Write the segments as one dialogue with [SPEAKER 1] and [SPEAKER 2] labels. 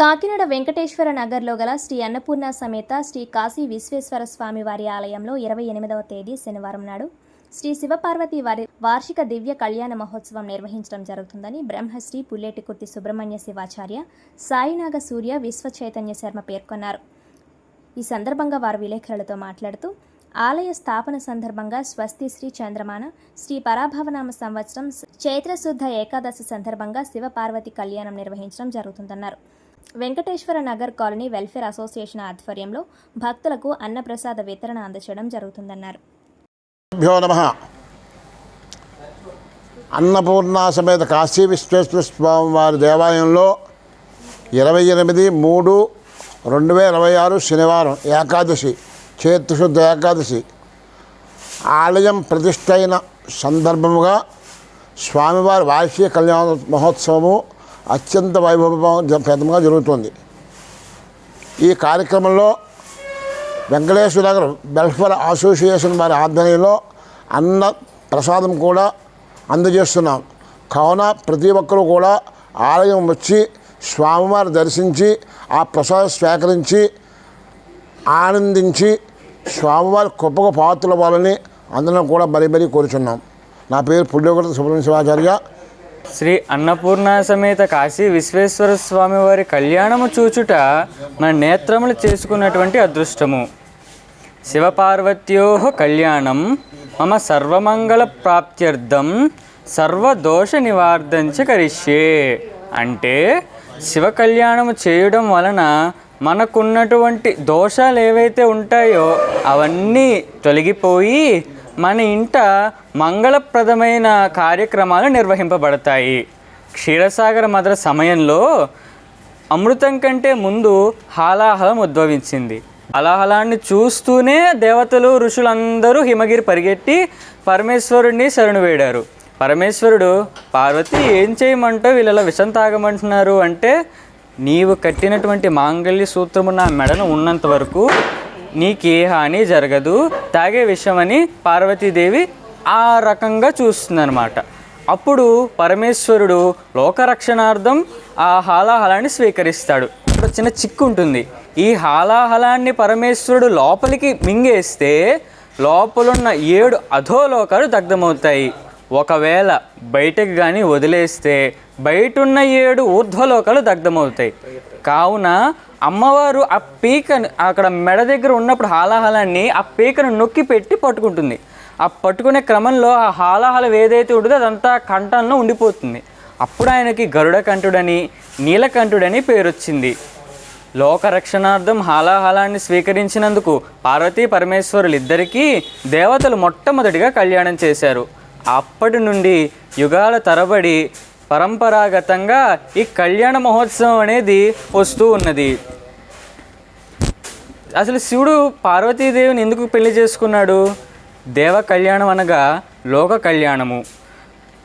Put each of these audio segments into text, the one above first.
[SPEAKER 1] కాకినాడ వెంకటేశ్వర నగర్లో గల శ్రీ అన్నపూర్ణ సమేత శ్రీ కాశీ విశ్వేశ్వర స్వామి వారి ఆలయంలో 28వ తేదీ శనివారం నాడు శ్రీ శివపార్వతి వారి వార్షిక దివ్య కళ్యాణ మహోత్సవం నిర్వహించడం జరుగుతుందని బ్రహ్మశ్రీ పుల్లేటికుర్తి సుబ్రహ్మణ్య శివాచార్య సాయినాగ సూర్య విశ్వచైతన్య శర్మ పేర్కొన్నారు. ఈ సందర్భంగా వారు విలేకరులతో మాట్లాడుతూ ఆలయ స్థాపన సందర్భంగా స్వస్తి శ్రీ చంద్రమాన శ్రీ పరాభవనామ సంవత్సరం చైత్రశుద్ధ ఏకాదశి సందర్భంగా శివపార్వతి కళ్యాణం నిర్వహించడం జరుగుతుందన్నారు. Venkateswara Nagar colony welfare association ఆధ్వర్యంలో భక్తులకు అన్నప్రసాద వితరణ అందచేయడం జరుగుతుందన్నారు.
[SPEAKER 2] అన్నపూర్ణ సమేత కాశీ విశ్వేశ్వర స్వామి వారి దేవాలయంలో 28/3/2026 శనివారం ఏకాదశి చైత్రశుద్ధ ఏకాదశి ఆలయం ప్రతిష్ఠ అయిన సందర్భముగా స్వామివారి వార్షిక కళ్యాణ మహోత్సవము అత్యంత వైభవపేతంగా జరుగుతుంది. ఈ కార్యక్రమంలో వెంకటేశ్వర నగర్ వెల్ఫేర్ అసోసియేషన్ వారి ఆధ్వర్యంలో అన్న ప్రసాదం కూడా అందజేస్తున్నాం. కావున ప్రతి ఒక్కరూ కూడా ఆలయం వచ్చి స్వామివారి దర్శించి ఆ ప్రసాదం స్వీకరించి ఆనందించి స్వామివారి గొప్పగా పాత్రలు అవ్వాలని అందరం కూడా మరీ కోరుచున్నాం. నా పేరు పుల్లేటికుర్తి సుబ్రహ్మణ్య శివాచార్య.
[SPEAKER 3] శ్రీ అన్నపూర్ణ సమేత కాశీ విశ్వేశ్వర స్వామి వారి కళ్యాణము చూచుట మన నేత్రములు చేసుకున్నటువంటి అదృష్టము. శివపార్వత్యో కళ్యాణం మమ సర్వమంగళ ప్రాప్త్యర్థం సర్వదోష నివార్ధంచ కరిష్యే. అంటే శివ కళ్యాణము చేయడం వలన మనకున్నటువంటి దోషాలు ఏవైతే ఉంటాయో అవన్నీ తొలగిపోయి మన ఇంట మంగళప్రదమైన కార్యక్రమాలు నిర్వహింపబడతాయి. క్షీరసాగర మదన సమయంలో అమృతం కంటే ముందు హాలాహలం ఉద్భవించింది. హలాహలాన్ని చూస్తూనే దేవతలు ఋషులందరూ హిమగిరి పరిగెట్టి పరమేశ్వరుడిని శరణు వేడారు. పరమేశ్వరుడు పార్వతి ఏం చేయమంటావు, వీళ్ళ విషం తాగమంటున్నారు అంటే, నీవు కట్టినటువంటి మాంగళ్య సూత్రము నా మెడను ఉన్నంత వరకు నీకే హాని జరగదు, తాగే విషయమని పార్వతీదేవి ఆ రకంగా చూస్తుందన్నమాట. అప్పుడు పరమేశ్వరుడు లోకరక్షణార్థం ఆ హాలాహలాన్ని స్వీకరిస్తాడు. ఇప్పుడు చిన్న చిక్కు ఉంటుంది. ఈ హాలాహలాన్ని పరమేశ్వరుడు లోపలికి మింగేస్తే లోపలున్న 7 అధోలోకాలు దగ్ధమవుతాయి. ఒకవేళ బయటకు కానీ వదిలేస్తే బయటున్న 7 ఊర్ధ్వలోకాలు దగ్ధమవుతాయి. కావున అమ్మవారు ఆ పీకను అక్కడ మెడ దగ్గర ఉన్నప్పుడు హాలాహలాన్ని ఆ పీకను నొక్కి పెట్టి పట్టుకుంటుంది. ఆ పట్టుకునే క్రమంలో ఆ హాలాహలం ఏదైతే ఉంటుందో అదంతా కంఠంలో ఉండిపోతుంది. అప్పుడు ఆయనకి గరుడ కంఠుడని నీలకంఠుడని పేరు వచ్చింది. లోకరక్షణార్థం హాలాహలాన్ని స్వీకరించినందుకు పార్వతీ పరమేశ్వరులు ఇద్దరికీ దేవతలు మొట్టమొదటిగా కళ్యాణం చేశారు. అప్పటి నుండి యుగాల తరబడి పరంపరాగతంగా ఈ కళ్యాణ మహోత్సవం అనేది వస్తూ ఉన్నది. అసలు శివుడు పార్వతీదేవిని ఎందుకు పెళ్లి చేసుకున్నాడు? దేవ కళ్యాణం అనగా లోక కళ్యాణము.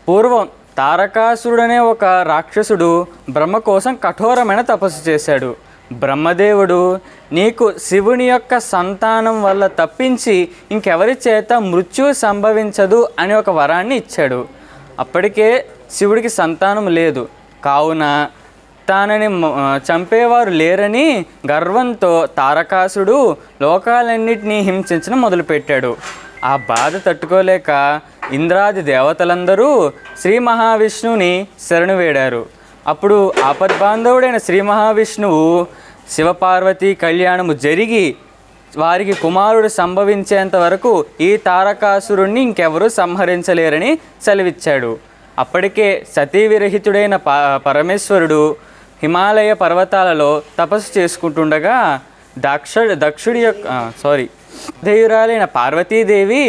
[SPEAKER 3] పూర్వం తారకాసురుడనే ఒక రాక్షసుడు బ్రహ్మ కోసం కఠోరమైన తపస్సు చేశాడు. బ్రహ్మదేవుడు నీకు శివుని యొక్క సంతానం వల్ల తప్పించి ఇంకెవరి చేత మృత్యువు సంభవించదు అనే ఒక వరాన్ని ఇచ్చాడు. అప్పటికే శివుడికి సంతానం లేదు. కావున తానని చంపేవారు లేరని గర్వంతో తారకాసుడు లోకాలన్నింటినీ హింసించడం మొదలుపెట్టాడు. ఆ బాధ తట్టుకోలేక ఇంద్రాది దేవతలందరూ శ్రీ మహావిష్ణువుని శరణు వేడారు. అప్పుడు ఆపద్బాంధవుడైన శ్రీ మహావిష్ణువు శివపార్వతి కళ్యాణము జరిగి వారికి కుమారుడు సంభవించేంత వరకు ఈ తారకాసురుణ్ణి ఇంకెవరూ సంహరించలేరని సెలవిచ్చాడు. అప్పటికే సతీ విరహితుడైన పరమేశ్వరుడు హిమాలయ పర్వతాలలో తపస్సు చేసుకుంటుండగా దక్షుడి యొక్క ధేయురాలైన పార్వతీదేవి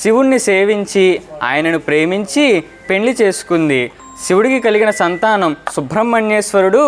[SPEAKER 3] శివుణ్ణి సేవించి ఆయనను ప్రేమించి పెళ్లి చేసుకుంది. శివుడికి కలిగిన సంతానం సుబ్రహ్మణ్యేశ్వరుడు